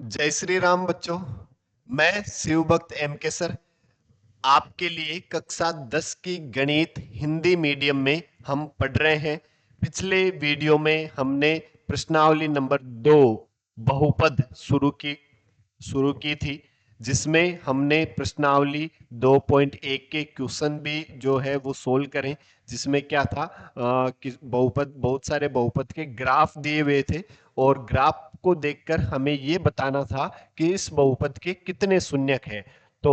जय श्री राम बच्चों। मैं शिव भक्त एम के सर आपके लिए कक्षा 10 की गणित हिंदी मीडियम में हम पढ़ रहे हैं। पिछले वीडियो में हमने प्रश्नावली नंबर 2 बहुपद शुरू की थी, जिसमें हमने प्रश्नावली 2.1 के क्वेश्चन भी जो है वो सोल्व करें। जिसमें क्या था कि बहुत सारे बहुपद के ग्राफ दिए हुए थे और ग्राफ को देखकर हमें ये बताना था कि इस बहुपद के कितने शून्यक हैं। तो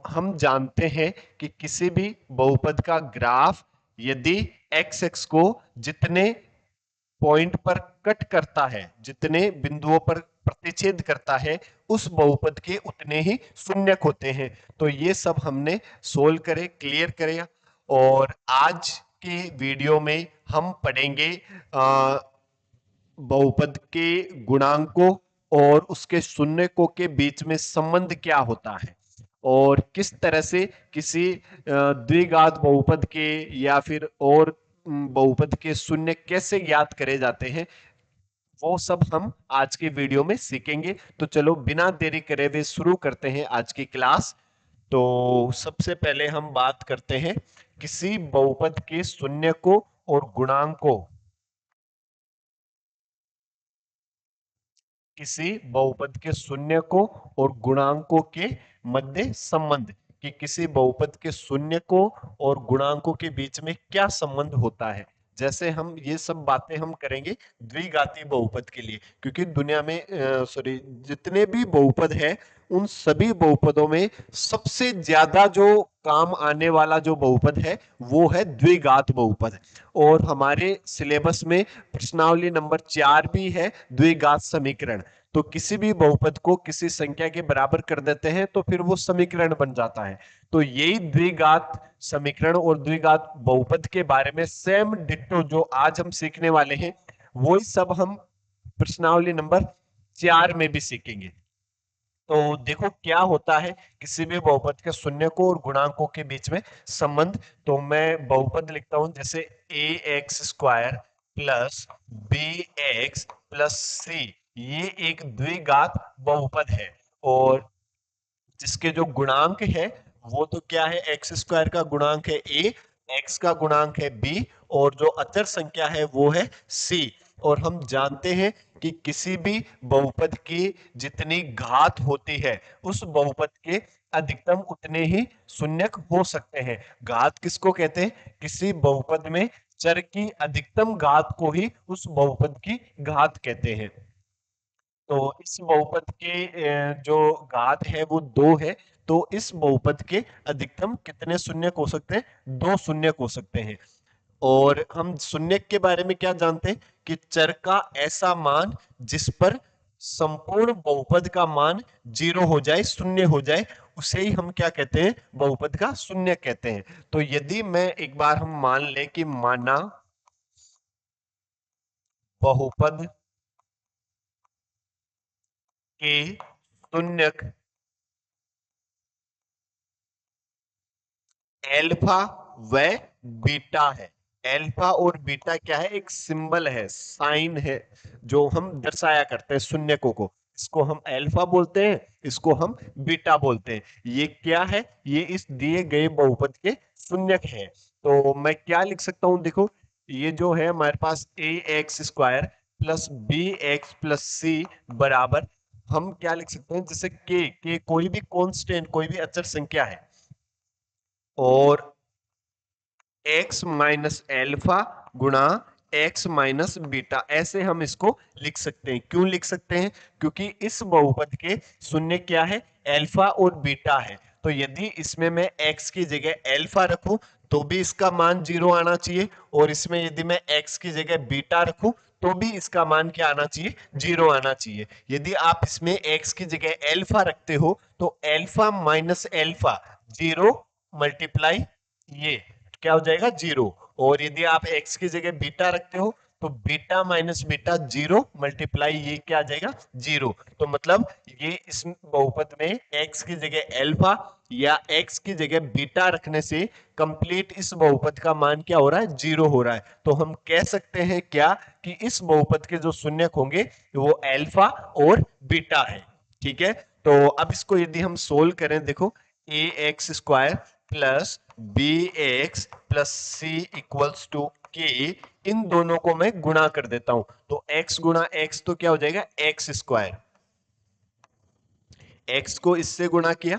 हम जानते हैं कि किसी भी बहुपद का ग्राफ यदि एक्स एक्स को जितने पॉइंट पर कट करता है, जितने बिंदुओं पर प्रतिच्छेद करता है, उस बहुपद के उतने ही शून्यक होते हैं। तो ये सब हमने सोल्व करे, क्लियर करे। और आज के वीडियो में हम पढ़ेंगे बहुपद के गुणांकों और उसके शून्यकों के बीच में संबंध क्या होता है और किस तरह से किसी द्विघात बहुपद के या फिर और बहुपद के शून्य कैसे ज्ञात करे जाते हैं, वो सब हम आज के वीडियो में सीखेंगे। तो चलो बिना देरी करे हुए शुरू करते हैं आज की क्लास। तो सबसे पहले हम बात करते हैं किसी बहुपद के शून्यकों और गुणांकों, किसी बहुपद के शून्यकों और गुणांकों के मध्य संबंध, कि किसी बहुपद के शून्यकों और गुणांकों के बीच में क्या संबंध होता है। जैसे हम ये सब बातें हम करेंगे द्विघाती बहुपद के लिए, क्योंकि दुनिया में सॉरी जितने भी बहुपद है उन सभी बहुपदों में सबसे ज्यादा जो काम आने वाला जो बहुपद है वो है द्विघात बहुपद। और हमारे सिलेबस में प्रश्नावली नंबर 4 भी है द्विघात समीकरण। तो किसी भी बहुपद को किसी संख्या के बराबर कर देते हैं तो फिर वो समीकरण बन जाता है। तो यही द्विघात समीकरण और द्विघात बहुपद के बारे में सेम डिट्टो जो आज हम सीखने वाले हैं, वही सब हम प्रश्नावली नंबर 4 में भी सीखेंगे। तो देखो क्या होता है किसी भी बहुपद के शून्यकों और गुणांकों के बीच में संबंध। तो मैं बहुपद लिखता हूं, जैसे a x square plus b x plus c, ये एक द्विघात बहुपद है। और जिसके जो गुणांक है वो तो क्या है, एक्स स्क्वायर का गुणांक है ए, एक्स का गुणांक है बी, और जो अचर संख्या है वो है सी। और हम जानते हैं कि किसी भी बहुपद की जितनी घात होती है उस बहुपद के अधिकतम उतने ही शून्यक हो सकते हैं। घात किसको कहते हैं, किसी बहुपद में चर की अधिकतम घात को ही उस बहुपद की घात कहते हैं। तो इस बहुपद के जो घात है वो 2 है। तो इस बहुपद के अधिकतम कितने शून्यक हो सकते हैं, 2 शून्यक हो सकते हैं। और हम शून्यक के बारे में क्या जानते हैं कि चर का ऐसा मान जिस पर संपूर्ण बहुपद का मान 0 हो जाए, शून्य हो जाए, उसे ही हम क्या कहते हैं, बहुपद का शून्य कहते हैं। तो यदि मैं एक बार हम मान लें कि माना बहुपद के शून्यक एल्फा व बीटा है। एल्फा और बीटा क्या है, एक सिंबल है, साइन है, जो हम दर्शाया करते हैं शून्यकों को। इसको हम एल्फा बोलते हैं, इसको हम बीटा बोलते हैं। ये क्या है, ये इस दिए गए बहुपद के शून्यक है। तो मैं क्या लिख सकता हूं, देखो ये जो है हमारे पास a x square plus b x plus c बराबर, हम क्या लिख सकते हैं, जैसे के कोई भी कांस्टेंट, कोई भी अचर संख्या है, और एक्स माइनस एल्फा गुणा एक्स माइनस बीटा, ऐसे हम इसको लिख सकते हैं। क्यों लिख सकते हैं, क्योंकि इस बहुपद के शून्य क्या है, एल्फा और बीटा है। तो यदि इसमें मैं एक्स की जगह एल्फा रखूं तो भी इसका मान 0 आना चाहिए, और इसमें यदि मैं एक्स की जगह बीटा रखूं तो भी इसका मान क्या आना चाहिए, 0 आना चाहिए। यदि आप इसमें एक्स की जगह एल्फा रखते हो तो एल्फा माइनस एल्फा 0 मल्टीप्लाई ये क्या हो जाएगा, 0। और यदि आप x की जगह बीटा रखते हो तो बीटा माइनस बीटा 0 मल्टीप्लाई ये क्या आ जाएगा, 0। तो मतलब ये इस बहुपद में x की जगह एल्फा या x की जगह बीटा रखने से कंप्लीट इस बहुपद का मान क्या हो रहा है, 0 हो रहा है। तो हम कह सकते हैं क्या कि इस बहुपद के जो शून्यक होंगे वो एल्फा और बीटा है। ठीक है, तो अब इसको यदि हम सोल्व करें, देखो a x square plus b x plus c equals to के, इन दोनों को मैं गुणा कर देता हूं, तो x गुणा x तो क्या हो जाएगा एक्स स्क्वायर, x को इससे गुणा किया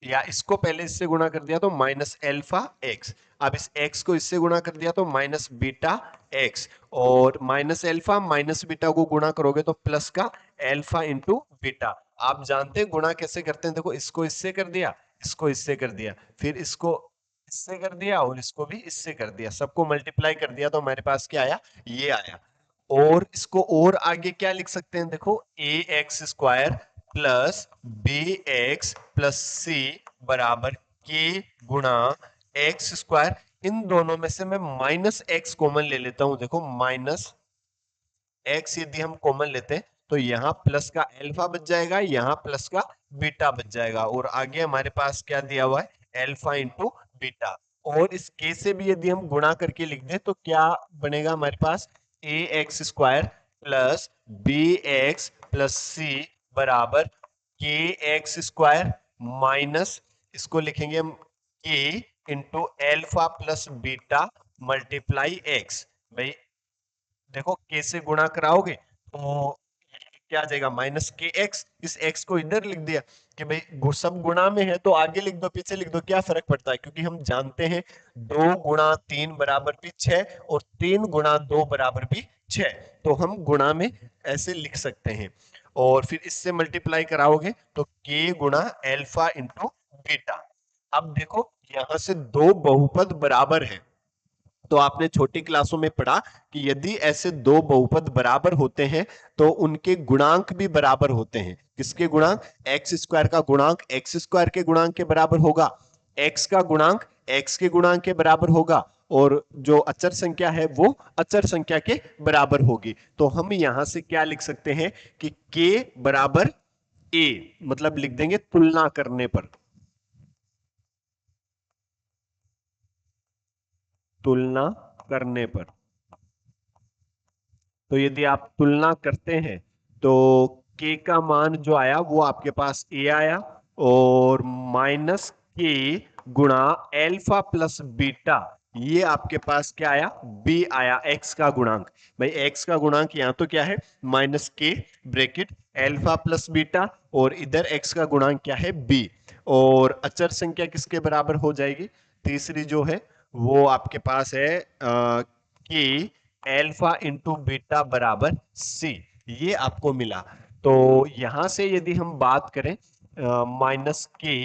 या इसको पहले इससे गुणा कर दिया तो माइनस एल्फा एक्स, अब इस x को इससे गुणा कर दिया तो माइनस बीटा एक्स, और माइनस एल्फा माइनस बीटा को गुणा करोगे तो प्लस का एल्फा इंटू बीटा। आप जानते हैं गुणा कैसे करते हैं, देखो इसको इससे कर दिया, इसको इससे कर दिया, फिर इसको इससे कर दिया और इसको भी इससे कर दिया, सबको मल्टीप्लाई कर दिया तो हमारे पास क्या आया, ये आया। और इसको और आगे क्या लिख सकते हैं, देखो a x square plus b x plus c बराबर के गुणा एक्स स्क्वायर, इन दोनों में से मैं माइनस एक्स कॉमन ले लेता हूं, देखो माइनस एक्स यदि हम कॉमन लेते हैं तो यहाँ प्लस का एल्फा बच जाएगा, यहाँ प्लस का बीटा बच जाएगा, और आगे हमारे पास क्या दिया हुआ है एल्फा इंटू बीटा। और इस के से भी यदि हम गुणा करके लिख दें तो क्या बनेगा हमारे पास, a x square plus b x plus c बराबर के एक्स स्क्वायर माइनस, इसको लिखेंगे हम के into alpha plus beta multiply x. भाई देखो के से गुणा कराओगे तो क्या आ जाएगा माइनस के एक्स, इस एक्स को इधर लिख दिया कि भाई सब गुणा में है तो आगे लिख दो पीछे लिख दो, क्या फर्क पड़ता है, क्योंकि हम जानते हैं 2 गुणा 3 बराबर भी 6 और 3 गुणा 2 बराबर भी 6, तो हम गुणा में ऐसे लिख सकते हैं। और फिर इससे मल्टीप्लाई कराओगे तो के गुणा एल्फा इंटू बीटा। अब देखो यहां से दो बहुपद बराबर है, तो आपने छोटी क्लासों में पढ़ा कि यदि ऐसे दो बहुपद बराबर होते हैं तो उनके गुणांक भी बराबर होते हैं। किसके गुणांक, एक्स स्क्वायर का गुणांक एक्स स्क्वायर के गुणांक के बराबर होगा, एक्स का गुणांक एक्स के गुणांक के बराबर होगा, और जो अचर संख्या है वो अचर संख्या के बराबर होगी। तो हम यहां से क्या लिख सकते हैं कि के बराबर ए, मतलब लिख देंगे तुलना करने पर, तुलना करने पर। तो यदि आप तुलना करते हैं तो के का मान जो आया वो आपके पास ए आया, और माइनस के गुणा एल्फा प्लस बीटा, ये आपके पास क्या आया, बी आया, एक्स का गुणांक। भाई एक्स का गुणांक यहां तो क्या है माइनस के ब्रेकेट एल्फा प्लस बीटा, और इधर एक्स का गुणांक क्या है बी, और अचर संख्या किसके बराबर हो जाएगी, तीसरी जो है वो आपके पास है कि एल्फा इंटू बीटा बराबर सी, ये आपको मिला। तो यहां से यदि हम बात करें माइनस के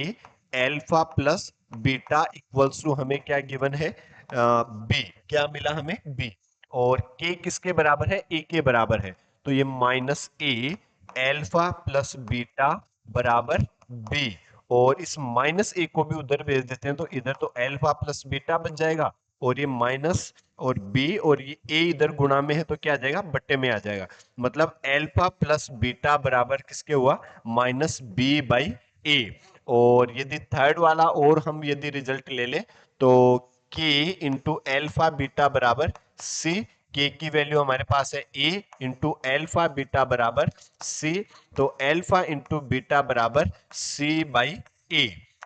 alpha plus beta equals to हमें क्या गिवन है, बी, क्या मिला हमें बी, और के किसके बराबर है, ए के बराबर है, तो ये माइनस ए एल्फा प्लस बीटा बराबर बी, और इस माइनस ए को भी उधर भेज देते हैं तो इधर तो एल्फा प्लस बीटा बन जाएगा, और ये माइनस और बी और ये ए इधर गुणा में है तो क्या आ जाएगा बट्टे में आ जाएगा, मतलब एल्फा प्लस बीटा बराबर किसके हुआ माइनस बी बाई ए। और यदि थर्ड वाला और हम यदि रिजल्ट ले ले तो के इंटू एल्फा बीटा बराबर सी, के की वैल्यू हमारे पास है ए इंटू एल्फा बीटा बराबर सी, तो एल्फा इंटू बीटा बराबर सी बाई ए,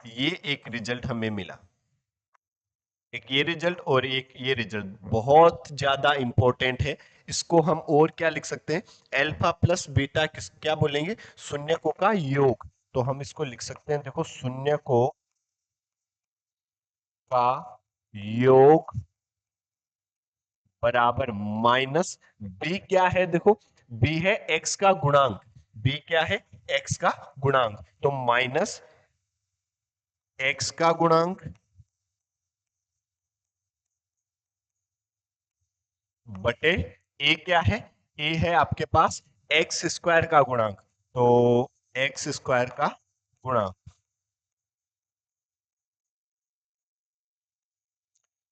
ये एक रिजल्ट हमें मिला। एक ये रिजल्ट और एक ये रिजल्ट बहुत ज्यादा इंपॉर्टेंट है, इसको हम और क्या लिख सकते हैं, अल्फा प्लस बीटा किस क्या बोलेंगे, शून्यकों का योग, तो हम इसको लिख सकते हैं, देखो शून्यकों का योग बराबर माइनस बी, क्या है देखो बी है एक्स का गुणांक, बी क्या है एक्स का गुणांक, तो माइनस एक्स का गुणांक बटे ए, क्या है ए है आपके पास एक्स स्क्वायर का गुणांक, तो एक्स स्क्वायर का गुणांक,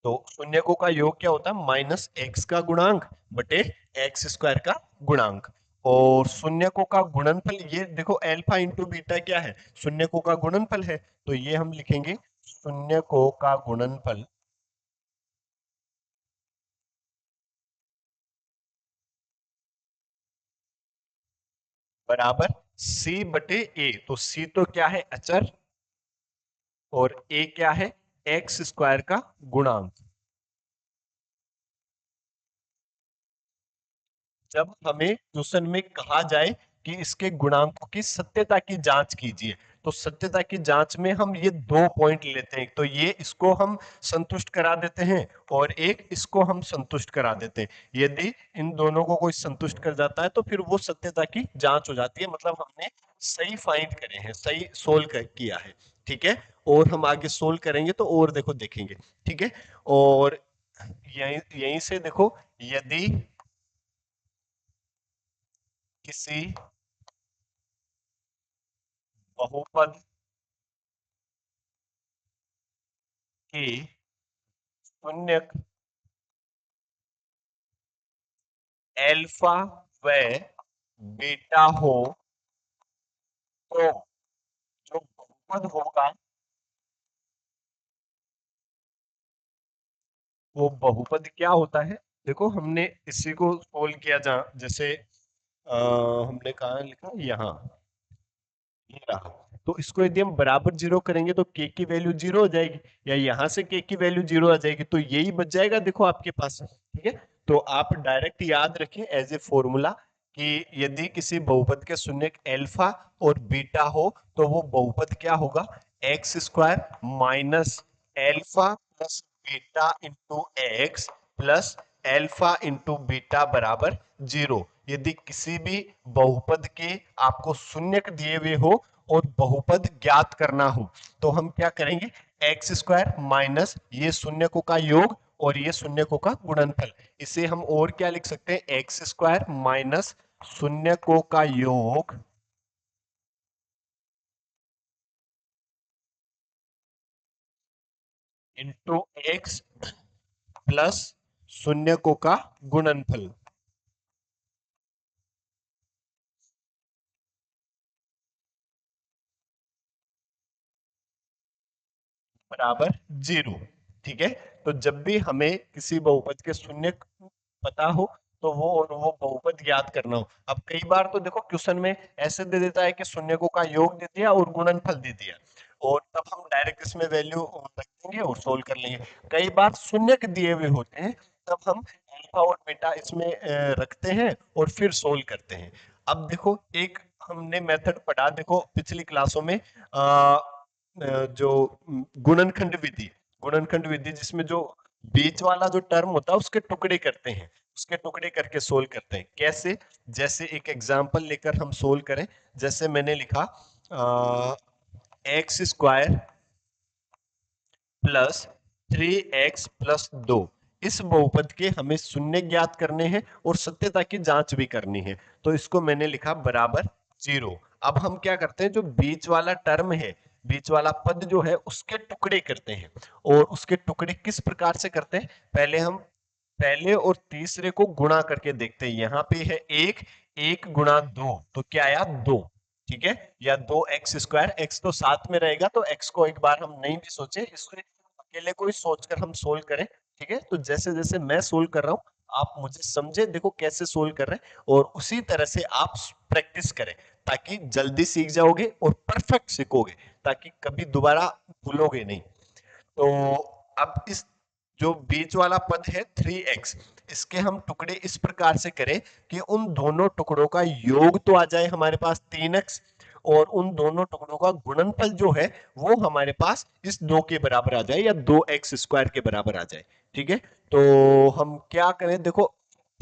तो शून्यकों का योग क्या होता है माइनस एक्स का गुणांक बटे एक्स स्क्वायर का गुणांक। और शून्यकों का गुणनफल, ये देखो अल्फा इंटू बीटा क्या है, शून्यकों का गुणनफल है, तो ये हम लिखेंगे शून्यकों का गुणनफल बराबर सी बटे ए। तो सी तो क्या है, अचर, और ए क्या है, एक्स स्क्वायर का गुणांक। जब हमें क्वेश्चन में कहा जाए कि इसके गुणांकों की सत्यता की जांच कीजिए, तो सत्यता की जांच में हम ये दो पॉइंट लेते हैं, तो ये इसको हम संतुष्ट करा देते हैं और एक इसको हम संतुष्ट करा देते हैं। यदि इन दोनों को कोई संतुष्ट कर जाता है तो फिर वो सत्यता की जांच हो जाती है, मतलब हमने सही फाइंड करे हैं, सही सोल्व किया है। ठीक है, और हम आगे सोल्व करेंगे तो और देखो देखेंगे। ठीक है, और यहीं यहीं से देखो, यदि किसी बहुपद के शून्यक अल्फा व बीटा हो, तो जो बहुपद होगा वो बहुपद क्या होता है। देखो हमने इसी को सोल्व किया, जहां जैसे हमने कहा लिखा यहाँ, ये रहा। तो इसको यदि हम बराबर जीरो करेंगे तो के की वैल्यू जीरो हो जाएगी, या यहां से के की वैल्यू जीरो आ जाएगी, तो यही बच जाएगा देखो आपके पास। ठीक है, तो आप डायरेक्ट याद रखें एज ए फॉर्मूला कि यदि किसी बहुपद के शून्यक अल्फा और बीटा हो तो वो बहुपद क्या होगा, x square minus alpha plus beta into x plus alpha into beta बराबर जीरो। यदि किसी भी बहुपद के आपको शून्यक दिए हुए हो और बहुपद ज्ञात करना हो तो हम क्या करेंगे, एक्स स्क्वायर माइनस ये शून्यकों का योग और ये शून्यकों का गुणनफल, इसे हम और क्या लिख सकते हैं, एक्स स्क्वायर माइनस शून्यकों का योग इंटू एक्स प्लस शून्यकों का गुणनफल बराबर जीरो। ठीक है, तो जब भी हमें किसी बहुपद के शून्य पता हो तो वो और वो बहुपद ज्ञात करना हो। अब कई बार तो देखो क्वेश्चन में ऐसे दे देता है कि शून्यकों का योग दे दिया और गुणनफल दे दिया, और तब हम डायरेक्ट इसमें वैल्यू रख देंगे और सोल्व कर लेंगे। कई बार शून्यक दिए हुए होते हैं, तब हम अल्फा और बीटा इसमें रखते हैं और फिर सोल्व करते हैं। अब देखो एक हमने मेथड पढ़ा, देखो पिछली क्लासों में जो गुणनखंड विधि, गुणनखंड विधि जिसमें जो बीच वाला जो टर्म होता है उसके टुकड़े करते हैं, उसके टुकड़े करके सोल्व करते हैं। कैसे, जैसे एक एग्जांपल लेकर हम सोल्व करें। जैसे मैंने लिखा एक्स स्क्वायर प्लस 3x+2, इस बहुपद के हमें शून्य ज्ञात करने हैं और सत्यता की जांच भी करनी है, तो इसको मैंने लिखा बराबर जीरो। अब हम क्या करते हैं, जो बीच वाला टर्म है, बीच वाला पद जो है उसके टुकड़े करते हैं। और उसके टुकड़े किस प्रकार से करते हैं, पहले हम पहले और तीसरे को गुणा करके देखते हैं। यहाँ पे है एक, एक गुणा दो तो क्या आया, दो। ठीक है, या दो एक्स स्क्वायर, एक्स तो साथ में रहेगा तो एक्स को एक बार हम नहीं भी सोचे, इसको अकेले को ही सोचकर हम सोल्व करें। ठीक है, तो जैसे जैसे मैं सोल्व कर रहा हूं आप मुझे समझे, देखो कैसे सोल्व कर रहे हैं, और उसी तरह से आप प्रैक्टिस करें ताकि जल्दी सीख जाओगे और परफेक्ट सीखोगे, ताकि कभी दोबारा भूलोगे नहीं। तो अब इस जो बीच वाला पद है 3x, इसके हम टुकड़े इस प्रकार से करें कि उन दोनों टुकड़ों का योग तो आ जाए हमारे पास 3x, और उन दोनों टुकड़ों का गुणनफल जो है वो हमारे पास इस दो के बराबर आ जाए या 2x² के बराबर आ जाए। ठीक है, तो हम क्या करें, देखो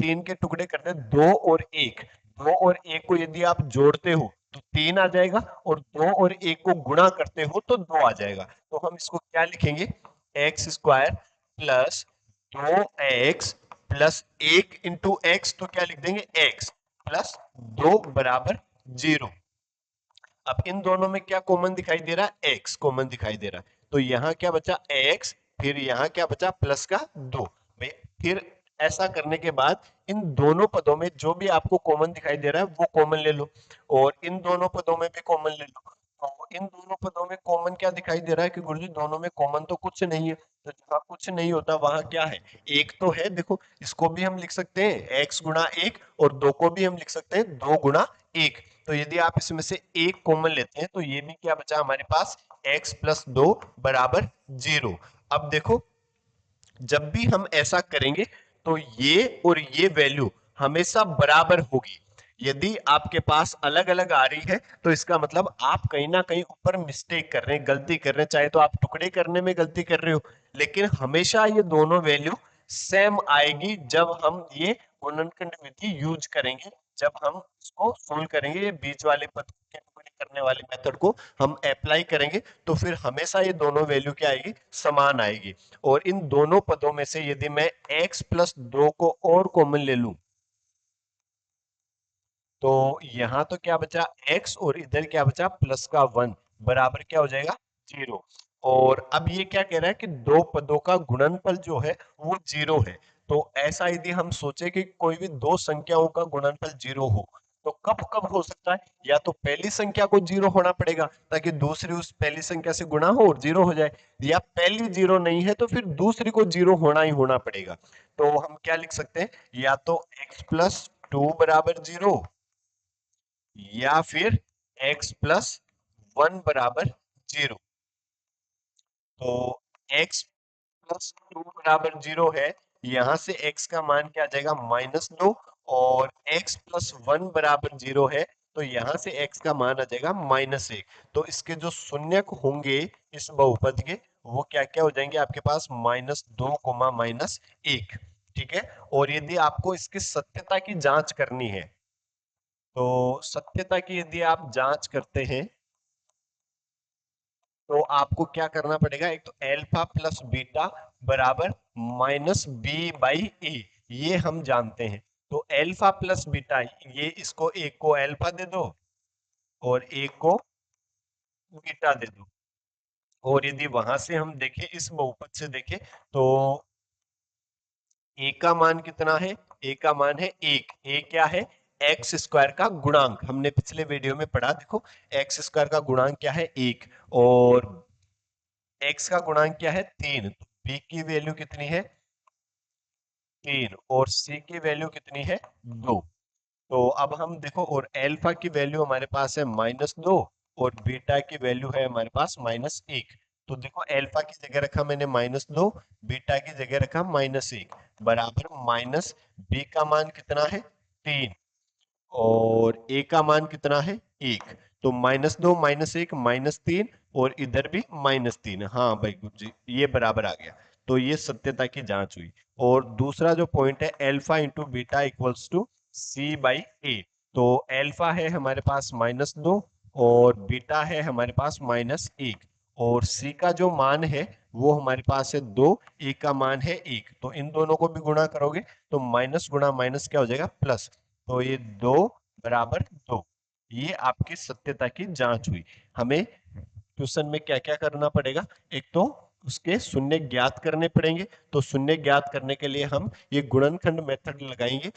तीन के टुकड़े करते हैं, दो और एक, दो और एक को यदि आप जोड़ते हो तो तीन आ जाएगा, और दो और एक को गुणा करते हो तो दो आ जाएगा। तो हम इसको क्या लिखेंगे, x square plus 2x plus एक इंटू एक्स, तो क्या लिख देंगे, एक्स प्लस दो बराबर जीरो। अब इन दोनों में क्या कॉमन दिखाई दे रहा है, एक्स कॉमन दिखाई दे रहा है, तो यहां क्या बचा एक्स, फिर यहां क्या बचा प्लस का दो भाई। फिर ऐसा करने के बाद इन दोनों पदों में जो भी आपको कॉमन दिखाई दे रहा है वो कॉमन ले लो, और इन दोनों पदों में भी कॉमन ले लो। तो इन दोनों पदों में कॉमन क्या दिखाई दे रहा है कि गुरुजी दोनों में कॉमन तो कुछ नहीं है, तो जहां कुछ नहीं होता वहां क्या है, एक तो है। देखो इसको भी हम लिख सकते हैं एक्स गुणा एक, और दो को भी हम लिख सकते हैं दो गुणा 1। तो यदि आप इसमें से एक कॉमन लेते हैं तो ये भी क्या बचा हमारे पास, x प्लस 2 बराबर 0। अब देखो, जब भी हम ऐसा करेंगे तो ये और ये वैल्यू हमेशा बराबर होगी। यदि आपके पास अलग अलग आ रही है तो इसका मतलब आप कहीं ना कहीं ऊपर मिस्टेक कर रहे हैं, गलती कर रहे हैं, चाहे तो आप टुकड़े करने में गलती कर रहे हो, लेकिन हमेशा ये दोनों वैल्यू सेम आएगी जब हम ये गुणनखंड विधि यूज करेंगे। जब हम इसको सोल्व करेंगे, ये बीच वाले पद के टुकड़े करने वाले मेथड को हम अप्लाई करेंगे, तो फिर हमेशा ये दोनों वैल्यू क्या आएगी, समान आएगी। और इन दोनों पदों में से यदि मैं x प्लस 2 को और कॉमन ले लूं तो यहां तो क्या बचा x, और इधर क्या बचा प्लस का 1, बराबर क्या हो जाएगा 0। और अब ये क्या कह रहा है कि दो पदों का गुणनफल जो है वो 0 है। तो ऐसा यदि हम सोचे कि कोई भी दो संख्याओं का गुणनफल 0 हो तो कब कब हो सकता है, या तो पहली संख्या को 0 होना पड़ेगा ताकि दूसरी उस पहली संख्या से गुणा हो और 0 हो जाए, या पहली 0 नहीं है तो फिर दूसरी को 0 होना ही होना पड़ेगा। तो हम क्या लिख सकते हैं, या तो x प्लस 2 बराबर 0, या फिर x प्लस 1 बराबर 0। तो x प्लस 2 बराबर 0 है, यहां से x का मान क्या आ जाएगा -2, और x प्लस 1 बराबर 0 है तो यहां से x का मान आ जाएगा -1। तो इसके जो शून्यक होंगे इस बहुपद के, वो क्या क्या हो जाएंगे आपके पास, -2 -1। ठीक है। और यदि आपको इसकी सत्यता की जांच करनी है तो सत्यता की यदि आप जांच करते हैं तो आपको क्या करना पड़ेगा, एक तो एल्फा प्लस बीटा बराबर -b/a, ये हम जानते हैं। तो एल्फा प्लस बीटा, ये इसको एक को एल्फा दे दो और एक को बीटा दे दो। और यदि वहां से हम देखें, इस बहुपद से देखें, तो ए का मान कितना है, ए का मान है 1। ए क्या है, एक्स स्क्वायर का गुणांक, हमने पिछले वीडियो में पढ़ा, देखो एक्स स्क्वायर का गुणांक क्या है 1, और एक्स का गुणांक क्या है 3। तो बी की वैल्यू कितनी है 3, और सी की वैल्यू कितनी है 2। तो अब हम देखो, और एल्फा की वैल्यू हमारे पास है -2 और बीटा की वैल्यू है हमारे पास -1। तो देखो एल्फा की जगह रखा मैंने -2, बीटा की जगह रखा -1, बराबर माइनस बी का मान कितना है 3, और ए का मान कितना है 1। तो -2 -1 -3, और इधर भी -3। हाँ भाई गुरु जी, ये बराबर आ गया। तो ये सत्यता की जांच हुई। और दूसरा जो पॉइंट है, alpha into beta equals to c/a। तो एल्फा है हमारे पास -2 और बीटा है हमारे पास -1, और c का जो मान है वो हमारे पास है 2, ए का मान है 1। तो इन दोनों को भी गुणा करोगे तो माइनस गुणा माइनस क्या हो जाएगा प्लस। तो ये 2 बराबर 2। ये आपकी सत्यता की जांच हुई। हमें क्वेश्चन में क्या क्या करना पड़ेगा, एक तो उसके शून्य ज्ञात करने पड़ेंगे। तो शून्य ज्ञात करने के लिए हम ये गुणनखंड मेथड लगाएंगे,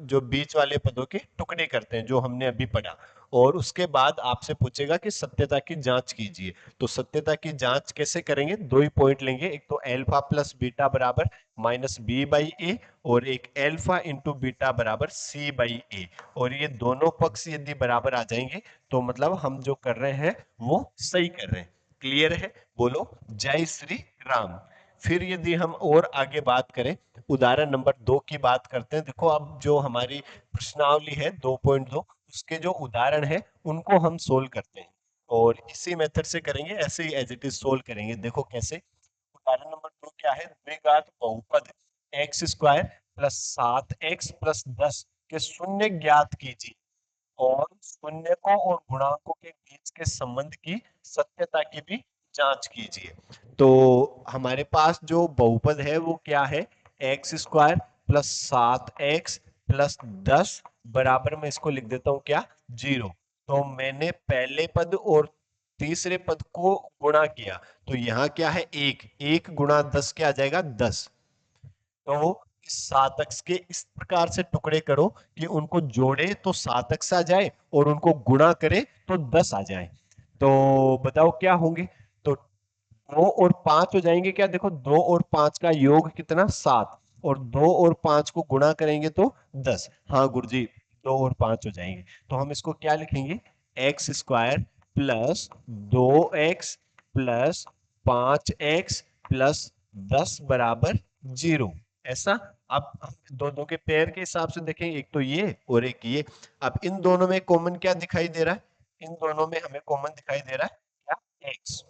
जो बीच वाले पदों के टुकड़े करते हैं, जो हमने अभी पढ़ा। और उसके बाद आपसे पूछेगा कि सत्यता की जांच कीजिए। तो सत्यता की जांच कैसे करेंगे, दो ही पॉइंट लेंगे, एक तो एल्फा प्लस बीटा बराबर -b/a, और एक एल्फा इंटू बीटा बराबर c/a। और ये दोनों पक्ष यदि बराबर आ जाएंगे तो मतलब हम जो कर रहे हैं वो सही कर रहे हैं। क्लियर है, बोलो जय श्री राम। फिर यदि हम और आगे बात करें, उदाहरण नंबर 2 की बात करते हैं। देखो अब जो हमारी प्रश्नावली है 2.2, उसके जो उदाहरण है उनको हम सोल्व करते हैं, और इसी मेथड से करेंगे, ऐसे ही एज इट इज सोल्व करेंगे। देखो कैसे। उदाहरण नंबर 2 क्या है, द्विघात बहुपद x square plus 7x plus 10 के शून्य ज्ञात कीजिए, और शून्यकों और गुणांकों के बीच के संबंध की सत्यता की भी जांच कीजिए। तो हमारे पास जो बहुपद है वो क्या है, x square plus 7x plus 10 बराबर में इसको लिख देता हूं क्या 0। तो मैंने पहले पद और तीसरे पद को गुणा किया, तो यहाँ क्या है 1, 1 गुणा 10 क्या आ जाएगा 10। तो इस 7x के इस प्रकार से टुकड़े करो कि उनको जोड़े तो 7x आ जाए और उनको गुणा करे तो 10 आ जाए। तो बताओ क्या होंगे, तो 2 और 5 हो जाएंगे क्या, देखो 2 और 5 का योग कितना 7, और 2 और 5 को गुणा करेंगे तो 10। हाँ गुरुजी, 2 और 5 हो जाएंगे। तो हम इसको क्या लिखेंगे, x square plus 2x plus 5x plus 10 बराबर 0। ऐसा। अब हम दोनों के पेयर के हिसाब से देखें, एक तो ये और एक ये। अब इन दोनों में कॉमन क्या दिखाई दे रहा है, इन दोनों में हमें कॉमन दिखाई दे रहा है क्या, x।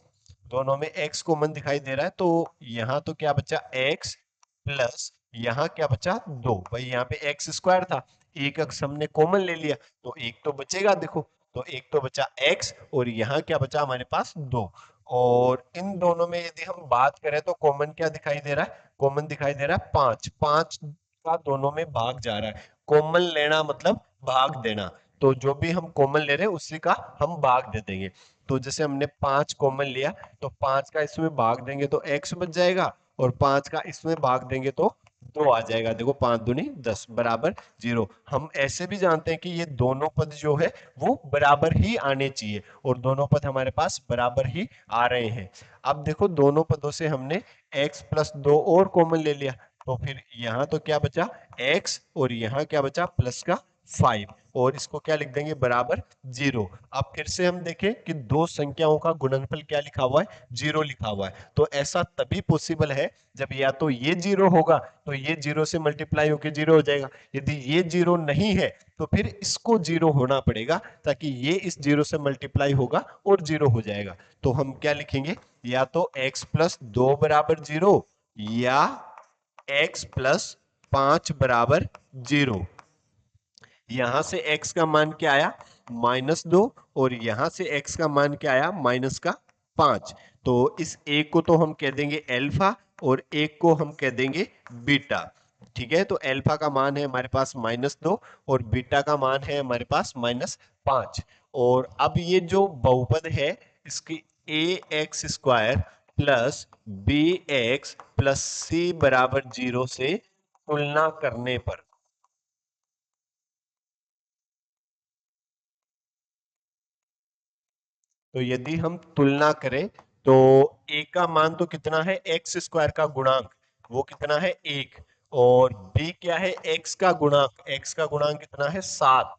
दोनों में x कॉमन दिखाई दे रहा है, तो यहाँ तो क्या बचा x प्लस यहाँ क्या बचा 2। भाई यहाँ पे एक्स स्क्वायर था, एक अक्स हमने कॉमन ले लिया, तो एक तो बचेगा देखो। तो एक तो बचा x और यहाँ क्या बचा हमारे पास 2। और इन दोनों में यदि हम बात करें तो कॉमन क्या दिखाई दे रहा है, कॉमन दिखाई दे रहा है 5। 5 का दोनों में भाग जा रहा है। कॉमन लेना मतलब भाग देना, तो जो भी हम कॉमन ले रहे हैं उसी का हम भाग दे देंगे। तो जैसे हमने 5 कॉमन लिया, तो 5 का इसमें भाग देंगे तो x बच जाएगा, और 5 का इसमें भाग देंगे तो 2 आ जाएगा। देखो 5 दूनी 10 बराबर 0। हम ऐसे भी जानते हैं कि ये दोनों पद जो है वो बराबर ही आने चाहिए, और दोनों पद हमारे पास बराबर ही आ रहे हैं। अब देखो दोनों पदों से हमने x प्लस 2 और कॉमन ले लिया, तो फिर यहाँ तो क्या बचा x, और यहाँ क्या बचा प्लस का 5, और इसको क्या लिख देंगे बराबर 0। अब फिर से हम देखें कि दो संख्याओं का गुणनफल क्या लिखा हुआ है, 0 लिखा हुआ है। तो ऐसा तभी पॉसिबल है जब या तो ये 0 होगा तो ये 0 से मल्टीप्लाई होकर 0 हो जाएगा, यदि ये 0 नहीं है तो फिर इसको 0 होना पड़ेगा, ताकि ये इस 0 से मल्टीप्लाई होगा और 0 हो जाएगा। तो हम क्या लिखेंगे, या तो x प्लस 2 बराबर 0, या x प्लस 5 बराबर 0। यहां से x का मान क्या आया, -2, और यहां से x का मान क्या आया, -5। तो इस एक को तो हम कह देंगे अल्फा, और एक को हम कह देंगे बीटा। ठीक है, तो अल्फा का मान है हमारे पास -2, और बीटा का मान है हमारे पास -5। और अब ये जो बहुपद है, इसकी ax square plus bx plus c बराबर 0 से तुलना करने पर, तो यदि हम तुलना करें तो a का मान तो कितना है, एक्स स्क्वायर का गुणांक, वो कितना है 1। और b क्या है, x का गुणांक, x का गुणांक कितना है 7।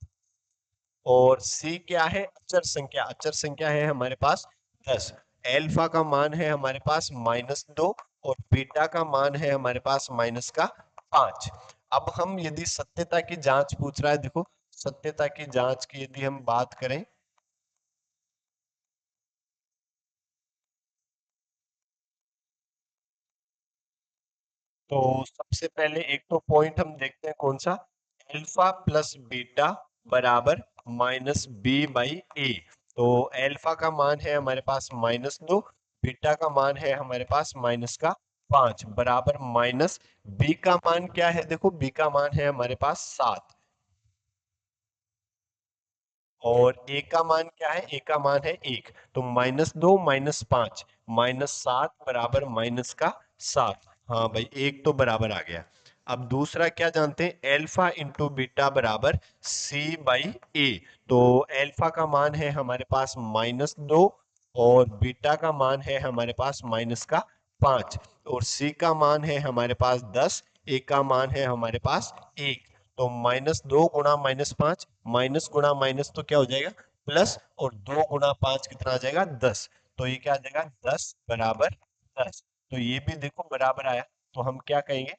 और c क्या है, अचर संख्या, अचर संख्या है हमारे पास 10। एल्फा का मान है हमारे पास -2, और बीटा का मान है हमारे पास माइनस का 5। अब हम यदि सत्यता की जांच पूछ रहा है, देखो सत्यता की जांच की यदि हम बात करें, तो सबसे पहले एक तो पॉइंट हम देखते हैं कौन सा, अल्फा प्लस बीटा बराबर -b/a। तो अल्फा का मान है हमारे पास -2, बीटा का मान है हमारे पास -5 बराबर माइनस b का मान क्या है, देखो b का मान है हमारे पास 7, और a का मान क्या है, a का मान है 1। तो -2 -5 -7 बराबर -7। हाँ भाई, एक तो बराबर आ गया। अब दूसरा क्या जानते हैं, एल्फा इंटू बीटा बराबर c/a। तो एल्फा का मान है हमारे पास -2, और बीटा का मान है हमारे पास -5, और c का मान है हमारे पास 10, a का मान है हमारे पास 1। तो -2 गुणा -5, माइनस गुणा माइनस तो क्या हो जाएगा प्लस, और 2 गुणा 5 कितना आ जाएगा 10। तो ये क्या आ जाएगा 10 बराबर 10। तो ये भी देखो बराबर आया। तो हम क्या कहेंगे,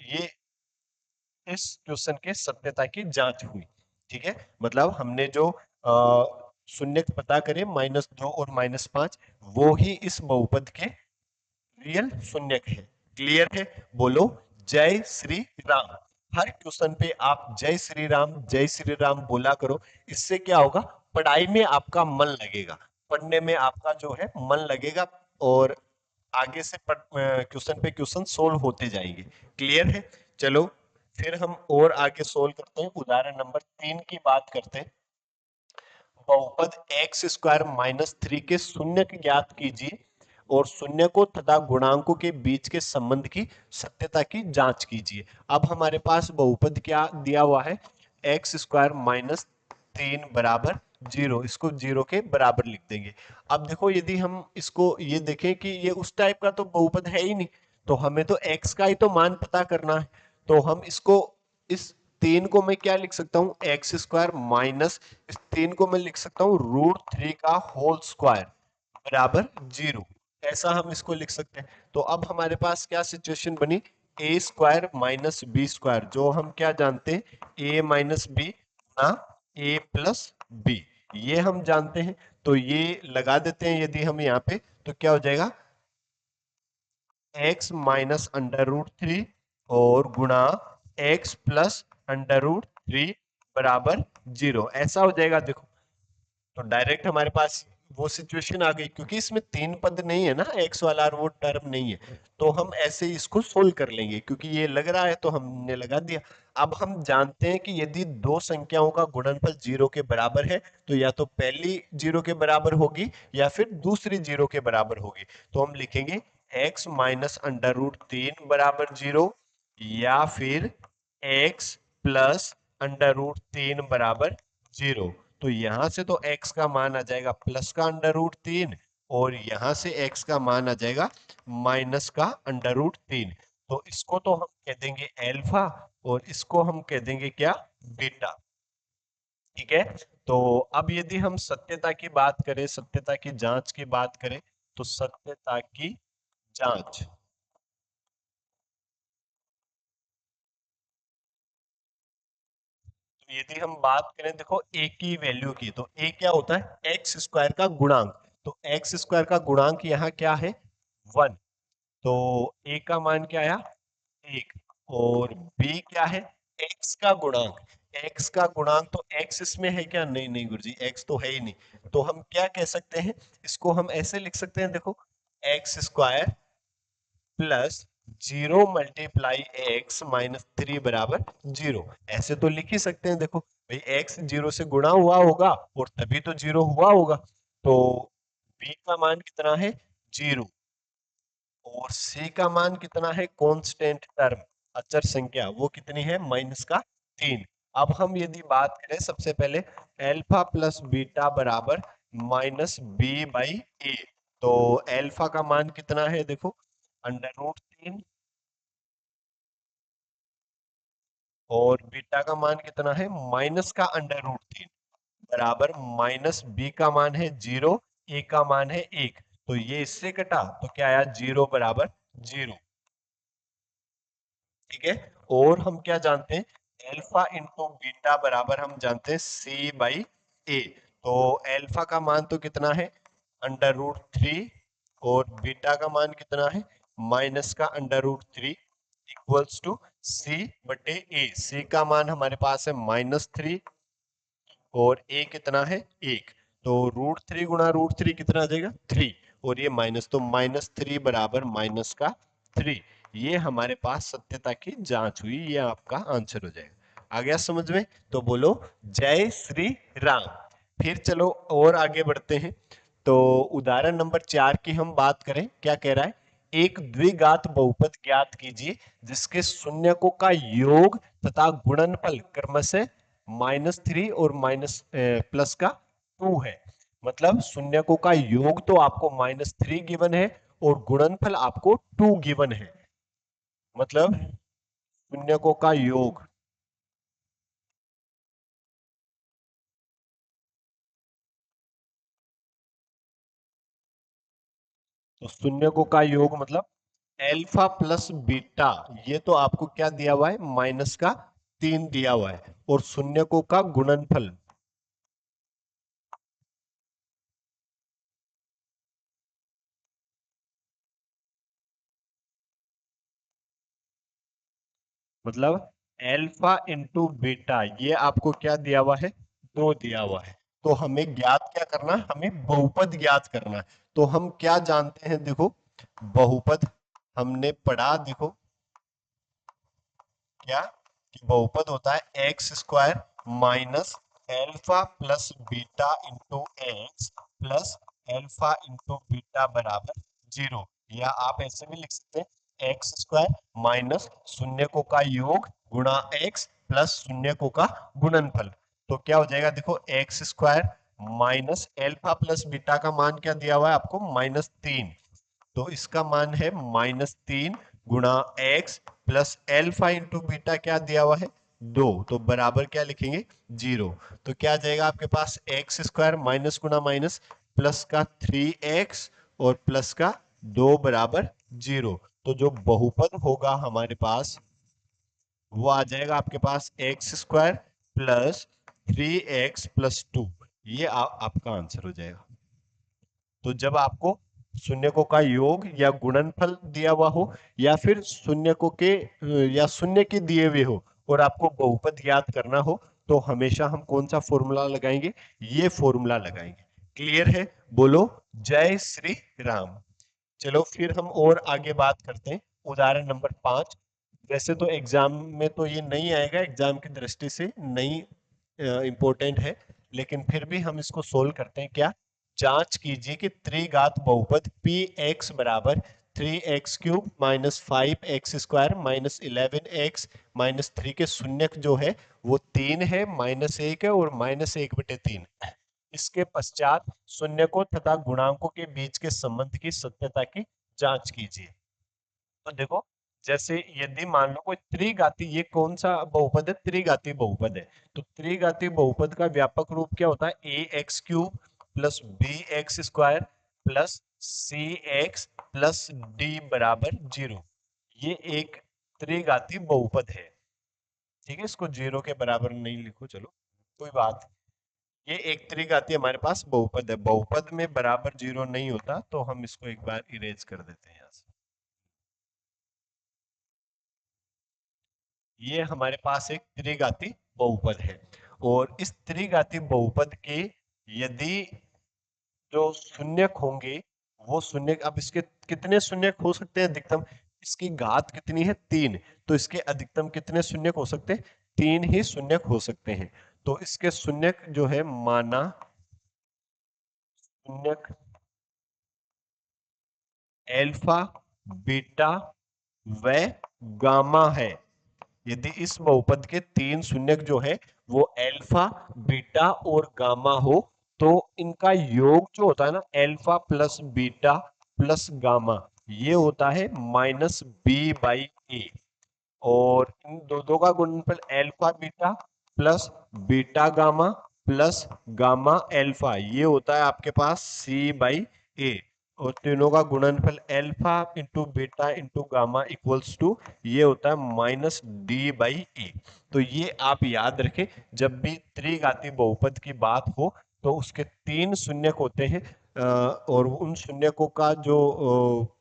ये इस क्वेश्चन के सत्यता की जांच हुई। ठीक है, मतलब हमने जो शून्य पता करे -2 और -5, वो ही इस बहुपद के रियल शून्यक है। क्लियर है, बोलो जय श्री राम। हर क्वेश्चन पे आप जय श्री राम जय श्री राम बोला करो। इससे क्या होगा, पढ़ाई में आपका मन लगेगा, पढ़ने में आपका जो है मन लगेगा, और आगे से क्वेश्चन पे क्वेश्चन सोल्व होते जाएंगे। क्लियर है, चलो फिर हम और आगे सोल्व करते हैं। उदाहरण नंबर 3 की बात करते हैं। बहुपद एक्स स्क्वायर -3 के शून्य की ज्ञात कीजिए, और शून्य को तथा गुणांकों के बीच के संबंध की सत्यता की जांच कीजिए। अब हमारे पास बहुपद क्या दिया हुआ है, एक्स स्क्वायर -3 बराबर 0, इसको 0 के बराबर लिख देंगे। अब देखो यदि हम इसको ये देखें कि ये उस टाइप का तो बहुपद है ही नहीं, तो हमें तो x का ही तो मान पता करना है। तो हम इसको इस 3 को मैं क्या लिख सकता हूं, एक्स स्क्वायर माइनस इस 3 को मैं लिख सकता हूं √3 का होल स्क्वायर बराबर 0। ऐसा हम इसको लिख सकते हैं। तो अब हमारे पास क्या सिचुएशन बनी, ए स्क्वायर माइनस बी स्क्वायर, जो हम क्या जानते हैं, ए माइनस बी ना ए प्लस बी, ये हम जानते हैं। तो ये लगा देते हैं यदि हम यहाँ पे, तो क्या हो जाएगा, एक्स माइनस √3 और गुणा एक्स प्लस √3 बराबर 0, ऐसा हो जाएगा। देखो तो डायरेक्ट हमारे पास वो सिचुएशन आ गई, क्योंकि इसमें 3 पद नहीं है ना, एक्स वाला और वो टर्म नहीं है, तो हम ऐसे ही इसको सोल्व कर लेंगे, क्योंकि ये लग रहा है तो हमने लगा दिया। अब हम जानते हैं कि यदि दो संख्याओं का गुणनफल 0 के बराबर है, तो या तो पहली 0 के बराबर होगी या फिर दूसरी 0 के बराबर होगी। तो हम लिखेंगे एक्स माइनस √3 बराबर 0, या फिर एक्स प्लस √3 बराबर 0। तो यहां से तो x का मान आ जाएगा प्लस का √3, और यहां से x का मान आ जाएगा माइनस का √3। तो इसको तो हम कह देंगे एल्फा, और इसको हम कह देंगे क्या, बीटा। ठीक है। तो अब यदि हम सत्यता की बात करें, सत्यता की जांच की बात करें, तो सत्यता की जांच, तो यदि हम बात करें देखो a की वैल्यू की, तो a क्या होता है, एक्स स्क्वायर का गुणांक। तो एक्स स्क्वायर का गुणांक यहाँ क्या है, 1। तो a का मान क्या आया, 1। और b क्या है, x का गुणांक। x का गुणांक, तो x इसमें है क्या, नहीं नहीं गुरुजी, x तो है ही नहीं। तो हम क्या कह सकते हैं, इसको हम ऐसे लिख सकते हैं, देखो x square plus 0 multiply x minus 3 बराबर 0, ऐसे तो लिख ही सकते हैं। देखो भाई एक्स 0 से गुणा हुआ होगा और तभी तो 0 हुआ होगा। तो b का मान कितना है, 0, और c का मान कितना है, कांस्टेंट टर्म, अचर संख्या, वो कितनी है, माइनस का 3। अब हम यदि बात करें सबसे पहले एल्फा प्लस बीटा बराबर माइनस बी बाई ए, तो एल्फा का मान कितना है, देखो √3, और बीटा का मान कितना है, माइनस का √3 बराबर माइनस बी का मान है 0, ए का मान है 1। तो ये इससे कटा तो क्या आया, 0 बराबर 0। ठीक है। और हम क्या जानते हैं, एल्फा इंटू बीटा बराबर हम जानते हैं सी बाई ए। तो एल्फा का मान तो कितना है, √3, और बीटा का मान कितना है, माइनस का √3, इक्वल्स टू सी बटे ए। सी का मान हमारे पास है -3, और ए कितना है, 1। तो √3 गुणा √3 कितना आ जाएगा, 3, और ये माइनस, तो -3 बराबर माइनस का 3। ये हमारे पास सत्यता की जांच हुई, ये आपका आंसर हो जाएगा। आ गया समझ में? तो बोलो जय श्री राम। फिर चलो और आगे बढ़ते हैं। तो उदाहरण नंबर 4 की हम बात करें, क्या कह रहा है, एक द्विघात बहुपद ज्ञात कीजिए जिसके शून्यकों का योग तथा गुणनफल क्रमशः -3 और प्लस का 2 है। मतलब शून्यकों का योग तो आपको -3 गिवन है, और गुणनफल आपको 2 गिवन है। मतलब शून्यकों का योग, तो शून्यकों का योग मतलब एल्फा प्लस बीटा, ये तो आपको क्या दिया हुआ है, माइनस का 3 दिया हुआ है, और शून्यकों का गुणनफल, मतलब एल्फा इंटू बीटा, ये आपको क्या दिया हुआ है, 2 दिया हुआ है। तो हमें ज्ञात क्या करना है, हमें बहुपद ज्ञात करना है। तो हम क्या जानते हैं, देखो बहुपद हमने पढ़ा, देखो क्या, कि बहुपद होता है x square minus alpha plus beta into x plus alpha into beta बराबर 0। या आप ऐसे भी लिख सकते हैं एक्स स्क्वायर माइनस शून्यकों का योग गुणा एक्स प्लस शून्यकों का गुणनफल। तो क्या हो जाएगा, देखो x square minus alpha plus beta का मान क्या दिया हुआ है आपको, -3। तो इसका मान है -3 गुणा x plus alpha into beta क्या दिया हुआ है, 2, तो बराबर क्या लिखेंगे 0। तो क्या आ जाएगा आपके पास एक्स स्क्वायर माइनस गुना माइनस प्लस का 3x और प्लस का 2 बराबर 0। तो जो बहुपद होगा हमारे पास वो आ जाएगा आपके पास एक्स स्क्वायर प्लस 3x+2। ये आपका आंसर हो जाएगा। तो जब आपको शून्यकों का योग या गुणनफल दिया हुआ हो या फिर शून्यकों के या शून्य के दिए हुए हो और आपको बहुपद याद करना हो तो हमेशा हम कौन सा फॉर्मूला लगाएंगे, ये फॉर्मूला लगाएंगे। क्लियर है? बोलो जय श्री राम। चलो फिर हम और आगे बात करते हैं। उदाहरण नंबर 5। वैसे तो एग्जाम में तो ये नहीं आएगा, एग्जाम की दृष्टि से नहीं इंपॉर्टेंट है, लेकिन फिर भी हम इसको सोल्व करते हैं। क्या? जांच कीजिए कि त्रिघात बहुपद पी एक्स बराबर 3x³ minus 5x² minus 11x minus 3 के शून्यक जो है वो 3 है, -1 है और -1/3। इसके पश्चात शून्यकों तथा गुणांकों के बीच के संबंध की सत्यता की जांच कीजिए। तो देखो, जैसे यदि मान लो कोई त्रिघाती, ये कौन सा बहुपद है? त्रिघाती बहुपद है। तो त्रिघाती बहुपद का व्यापक रूप क्या होता है? ax³ plus bx² plus cx plus d बराबर 0। ये एक त्रिघाती बहुपद है। ठीक है, इसको 0 के बराबर नहीं लिखो, चलो कोई बात। ये एक त्रिघाती हमारे पास बहुपद है। बहुपद में बराबर 0 नहीं होता, तो हम इसको एक बार इरेज कर देते हैं यहाँ से। ये हमारे पास एक त्रिघाती बहुपद है और इस त्रिघाती बहुपद के यदि जो शून्यक होंगे वो शून्यक, अब इसके कितने शून्यक हो सकते हैं अधिकतम? इसकी घात कितनी है? 3। तो इसके अधिकतम कितने शून्यक हो सकते हैं? 3 ही शून्यक हो सकते हैं। तो इसके शून्यक जो है माना शून्यक एल्फा, बीटा व गामा है। यदि इस बहुपद के 3 शून्यक जो है वो एल्फा, बीटा और गामा हो तो इनका योग जो होता है ना, alpha plus beta plus gamma, ये होता है -b/a। और इन दो दो का गुणनफल alpha beta plus beta gamma plus gamma alpha, ये होता है आपके पास c/a। और तीनों का गुणनफल alpha into beta into gamma equals to, ये होता है -d/a। तो ये आप याद रखें, जब भी त्रिघाती बहुपद की बात हो तो उसके 3 शून्यक होते हैं और उन शून्यकों का जो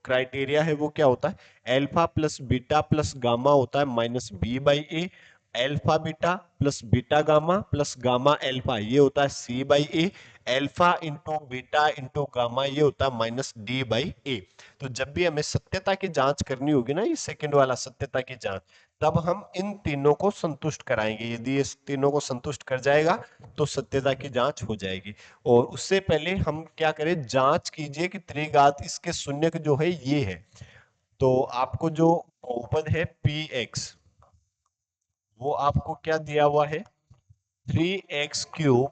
क्राइटेरिया है वो क्या होता है? Alpha plus beta plus gamma होता है -b/a। Alpha beta plus beta gamma plus gamma alpha, ये होता है c/a। Alpha into beta into gamma, ये होता है -d/a। तो जब भी हमें सत्यता की जांच करनी होगी ना, ये सेकंड वाला सत्यता की जांच, तब हम इन तीनों को संतुष्ट कराएंगे। यदि ये तीनों को संतुष्ट कर जाएगा तो सत्यता की जांच हो जाएगी। और उससे पहले हम क्या करें? जांच कीजिए कि त्रिघात इसके शून्यक जो है ये है। तो आपको जो बहुपद है पी एक्स, वो आपको क्या दिया हुआ है? 3x³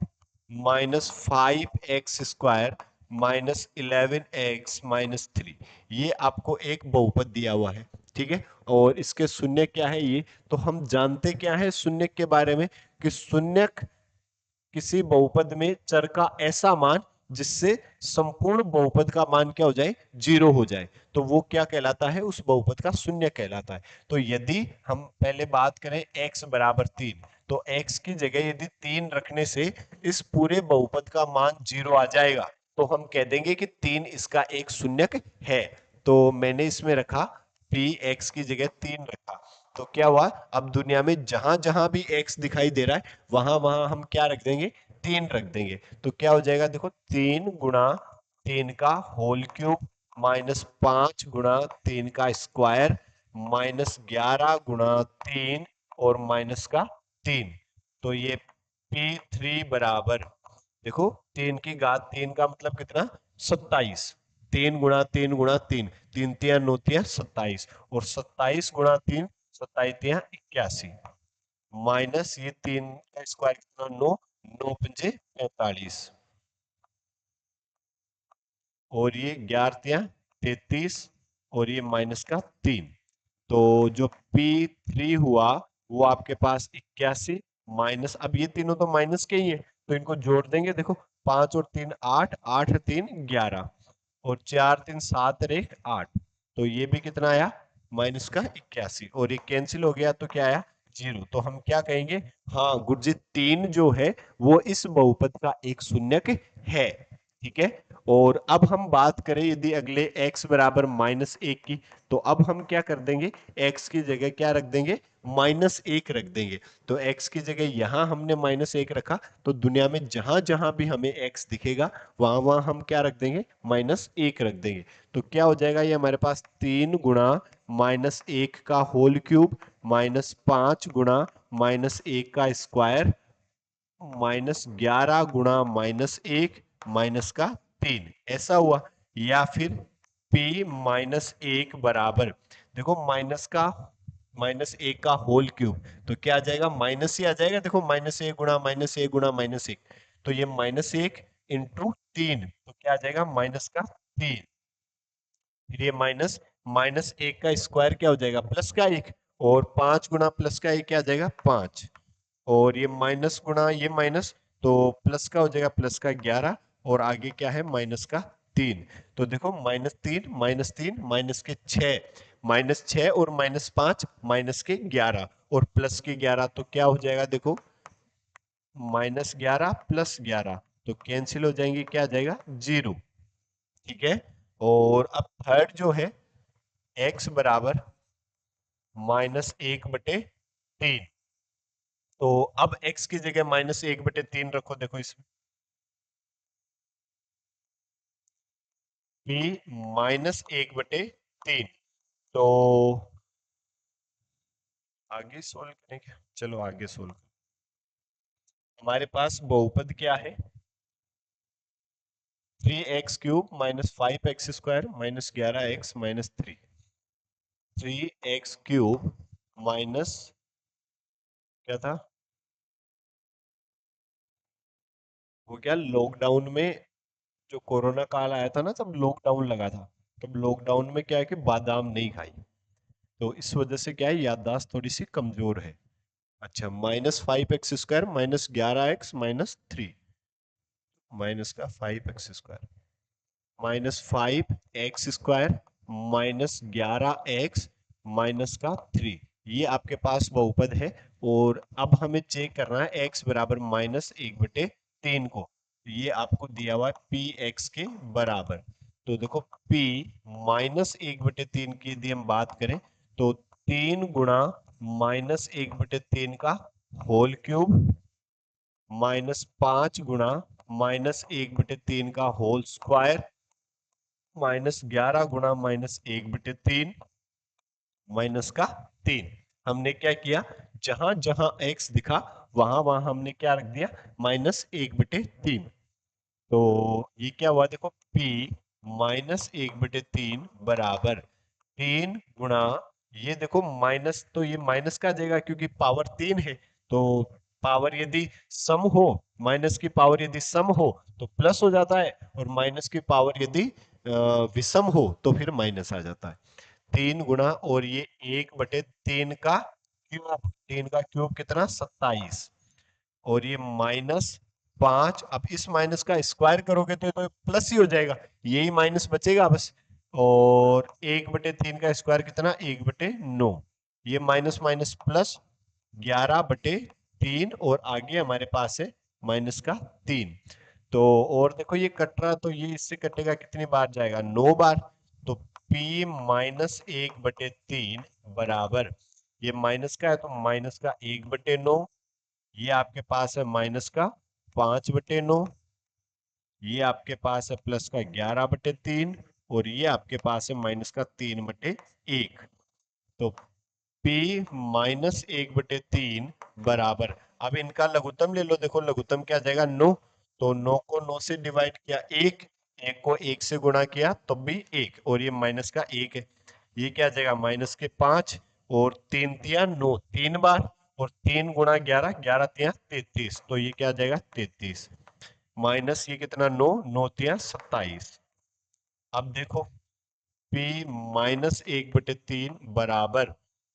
minus 5x² minus 11x minus 3, ये आपको एक बहुपद दिया हुआ है। ठीक है, और इसके शून्य क्या है ये? तो हम जानते क्या है शून्य के बारे में, कि शून्य किसी बहुपद में चर का ऐसा मान जिससे संपूर्ण बहुपद का मान क्या हो जाए? 0 हो जाए, तो वो क्या कहलाता है? उस बहुपद का शून्य कहलाता है। तो यदि हम पहले बात करें x बराबर 3, तो x की जगह यदि 3 रखने से इस पूरे बहुपद का मान 0 आ जाएगा, तो हम कह देंगे कि 3 इसका एक शून्यक है। तो मैंने इसमें रखा पी एक्स की जगह 3 रखा। तो क्या हुआ? अब दुनिया में जहां जहां भी x दिखाई दे रहा है वहां वहां हम क्या रख देंगे? 3 रख देंगे। तो क्या हो जाएगा? देखो, 3 गुणा 3 का होल क्यूब माइनस 5 गुणा 3 का स्क्वायर माइनस 11 गुणा 3 और माइनस का 3। तो ये P3 बराबर, देखो 3 की घात 3 का मतलब कितना? 27। 3 गुणा 3 गुणा 3, 3 तिया 9 तिया 27, और 27 गुणा 3, 27 तिया 81, माइनस ये 3 का स्क्वायर कितना? 9, 9 पंजे 45, और ये 11 तिया 33, और ये माइनस का 3। तो जो P3 हुआ वो आपके पास 81 माइनस, अब ये तीनों तो माइनस के ही है तो इनको जोड़ देंगे। देखो 5 और 3 8, 8 3 11 और 4 3 7 और 1 8, तो ये भी कितना आया माइनस का 81, और ये कैंसिल हो गया तो क्या आया 0। तो हम क्या कहेंगे, हाँ गुरजीत 3 जो है वो इस बहुपद का एक शून्यक है। ठीक है। और अब हम बात करें यदि अगले x बराबर -1 की, तो अब हम क्या कर देंगे, x की जगह क्या रख देंगे, -1 रख देंगे। तो x की जगह यहां हमने -1 रखा, तो दुनिया में जहां जहां भी हमें x दिखेगा वहां वहां हम क्या रख देंगे, -1 रख देंगे। तो क्या हो जाएगा, ये हमारे पास 3 गुणा -1 का होल क्यूब -5 गुणा -1 का स्क्वायर -11 गुणा -1 माइनस का 3, ऐसा हुआ। या फिर p -1 बराबर, देखो -1 का होल क्यूब, तो क्या आ जाएगा, माइनस ही आ जाएगा। देखो -1 गुणा -1 गुणा -1, तो ये -1 इंटू 3, तो क्या आ जाएगा माइनस का 3। फिर ये माइनस -1 का स्क्वायर क्या हो जाएगा, प्लस का 1, और 5 गुणा प्लस का 1 क्या आ जाएगा 5, और ये माइनस गुणा ये माइनस, तो प्लस का हो जाएगा प्लस का 11, और आगे क्या है माइनस का 3। तो देखो -3 -3 माइनस के 6, -6 और -5 माइनस के 11 और प्लस के 11, तो क्या हो जाएगा देखो -11 प्लस 11, तो कैंसिल हो जाएंगे, क्या आ जाएगा 0। ठीक है। और अब थर्ड जो है x बराबर -1/3, तो अब x की जगह -1/3 रखो। देखो इसमें p -1/3, तो आगे सोल्व करेंगे, चलो आगे सोल्व। हमारे पास बहुपद क्या है, 3x³ -5x² -11x -3, 3x³ minus क्या था, वो क्या लॉकडाउन में, जो कोरोना काल आया था ना, तब लॉकडाउन लगा था, तब लॉकडाउन में क्या है कि बादाम नहीं खाई, तो इस वजह से क्या है याददाश्त थोड़ी सी कमजोर है। अच्छा, -5x² -11x -3, माइनस का 5x² -5x² -11x -3, ये आपके पास बहुपद है। और अब हमें चेक करना है x बराबर -1/3 को, ये आपको दिया हुआ है पी एक्स के बराबर। तो देखो p -1/3 की यदि हम बात करें, तो 3 गुणा -1/3 का होल क्यूब -5 गुणा -1/3 का होल स्क्वायर -11 गुणा -1/3 माइनस का 3। हमने क्या किया, जहां जहां x दिखा वहां वहां हमने क्या रख दिया, -1/3। तो ये क्या हुआ देखो, p -1/3 बराबर 3 गुणा, ये देखो माइनस, तो ये माइनस का देगा क्योंकि पावर 3 है, तो पावर यदि सम हो, माइनस की पावर यदि सम हो तो प्लस हो जाता है, और माइनस की पावर यदि विषम हो तो फिर माइनस आ जाता है। 3 गुणा, और ये 1/3 का क्यूब, 3 का क्यूब कितना 27, और ये -5, अब इस माइनस का स्क्वायर करोगे तो प्लस ही हो जाएगा, यही माइनस बचेगा बस। और 1/3 का स्क्वायर कितना 1/9, ये माइनस माइनस प्लस 11/3, और आगे हमारे पास है माइनस का 3। तो और देखो ये कट रहा, तो ये इससे कटेगा कितनी बार जाएगा 9 बार। तो p -1/3 बराबर, ये माइनस का है तो माइनस का 1/9, ये आपके पास है माइनस का 5/9, ये आपके पास है प्लस का 11/3, और ये आपके पास है माइनस का 3/1। तो p -1/3 बराबर, अब इनका लघुत्तम ले लो। देखो लघुत्तम क्या आ जाएगा 9, तो 9 को 9 से डिवाइड किया 1, 1 को 1 से गुणा किया तब भी 1, और ये माइनस का 1 है, ये क्या आ जाएगा माइनस के 5, और 3 तिया 9 3 बार, और 3 गुणा 11, 11 तिया 33, तो ये क्या आ जाएगा 33, माइनस ये कितना 9, 9 तिया 27। अब देखो p -1/3 बराबर,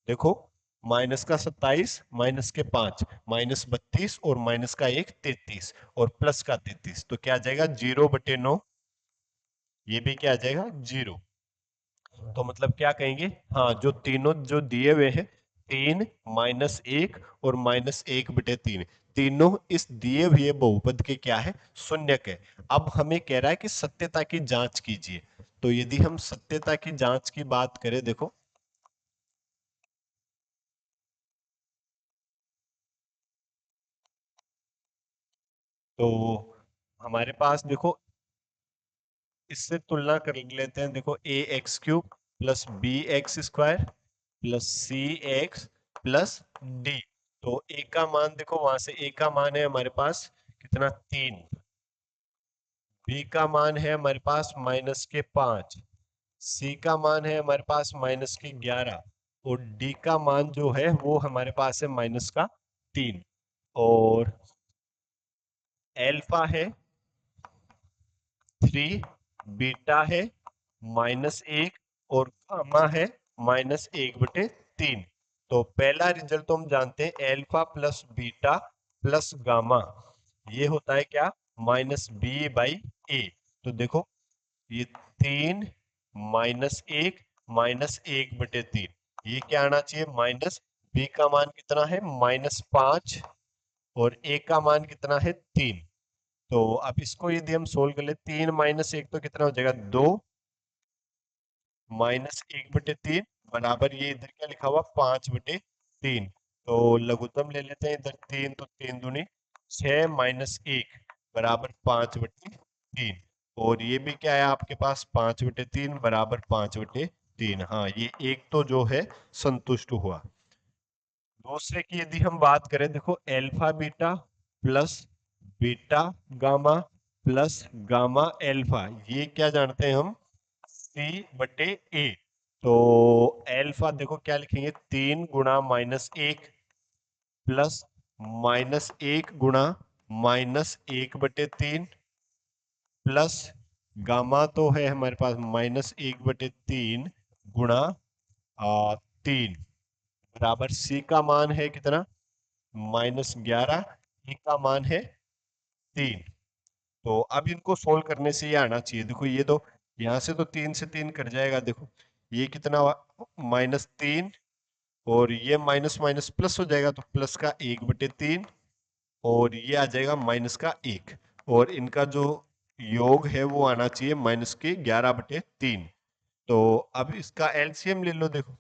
देखो माइनस का 27, माइनस के 5, -32 और माइनस का 1 33 और प्लस का 33, तो क्या आ जाएगा 0/9। ये भी क्या आ जाएगा 0। तो मतलब क्या कहेंगे, हाँ जो तीनों जो दिए हुए हैं, 3 -1 और -1/3, तीनों इस दिए हुए बहुपद के क्या है, शून्यक है। अब हमें कह रहा है कि सत्यता की जांच कीजिए। तो यदि हम सत्यता की जांच की बात करें, देखो तो हमारे पास देखो, इससे तुलना कर लेते हैं। देखो ax³ plus bx² plus cx plus d। तो a का मान देखो, वहां से a का मान है हमारे पास कितना 3, b का मान है हमारे पास -5, c का मान है हमारे पास -11 और d का मान जो है वो हमारे पास है -3। और एल्फा है 3, बीटा है -1 और गामा है -1/3। तो पहला रिजल्ट तो हम जानते हैं, alpha plus beta plus gamma, ये होता है क्या, -b/a। तो देखो ये 3 -1 -1/3, ये क्या आना चाहिए, माइनस, b का मान कितना है -5 और a का मान कितना है 3। तो अब इसको यदि हम सोल्व कर ले, 3 - 1 तो कितना हो जाएगा 2, -1/3 बराबर, ये इधर क्या लिखा हुआ 5/3। तो लघुत्तम ले लेते हैं इधर 3, तो 3 दूनी 6 -1 बराबर 5/3। और ये भी क्या है आपके पास 5/3 बराबर 5/3। हाँ ये एक तो जो है संतुष्ट हुआ। दूसरे की यदि हम बात करें, देखो alpha beta plus beta gamma plus gamma alpha, ये क्या जानते हैं हम, c/a। तो एल्फा देखो क्या लिखेंगे, 3 × -1 प्लस -1 × -1/3 प्लस गामा तो है हमारे पास -1/3 गुणा 3 बराबर c का मान है कितना -11, e का मान है 3। तो अब इनको सोल्व करने से ये आना चाहिए, देखो ये तो यहाँ से तो 3 से 3 कट जाएगा, देखो ये कितना हुआ -3 और ये माइनस माइनस प्लस हो जाएगा, तो प्लस का 1/3 और ये आ जाएगा -1, और इनका जो योग है वो आना चाहिए -11/3। तो अब इसका एलसीएम ले लो, देखो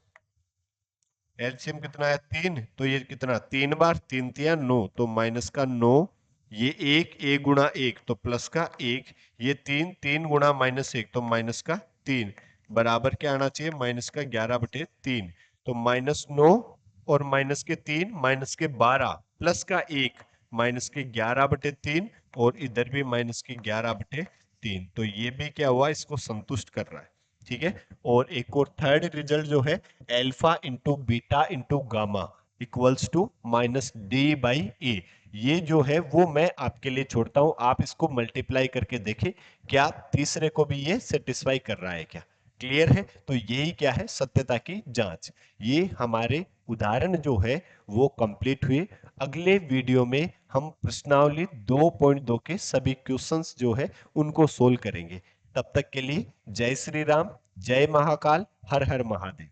एलसीएम कितना है 3, तो ये कितना 3 बार 3 × 3 = 9, तो -9, ये 1 गुणा 1 तो प्लस का 1, ये 3 3 × -1 तो -3 बराबर क्या आना चाहिए -11/3। तो -9 और -3 -12 प्लस का 1 -11/3 और इधर भी -11/3। तो ये भी क्या हुआ, इसको संतुष्ट कर रहा है। ठीक है। और एक और थर्ड रिजल्ट जो है, alpha into beta into gamma equals to -d/a, ये जो है वो मैं आपके लिए छोड़ता हूं, आप इसको मल्टीप्लाई करके देखें क्या तीसरे को भी ये सेटिस्फाई कर रहा है क्या। क्लियर है। तो यही क्या है, सत्यता की जांच। ये हमारे उदाहरण जो है वो कंप्लीट हुए। अगले वीडियो में हम प्रश्नावली 2.2 के सभी क्वेश्चंस जो है उनको सोल्व करेंगे। तब तक के लिए जय श्री राम, जय महाकाल, हर हर महादेव।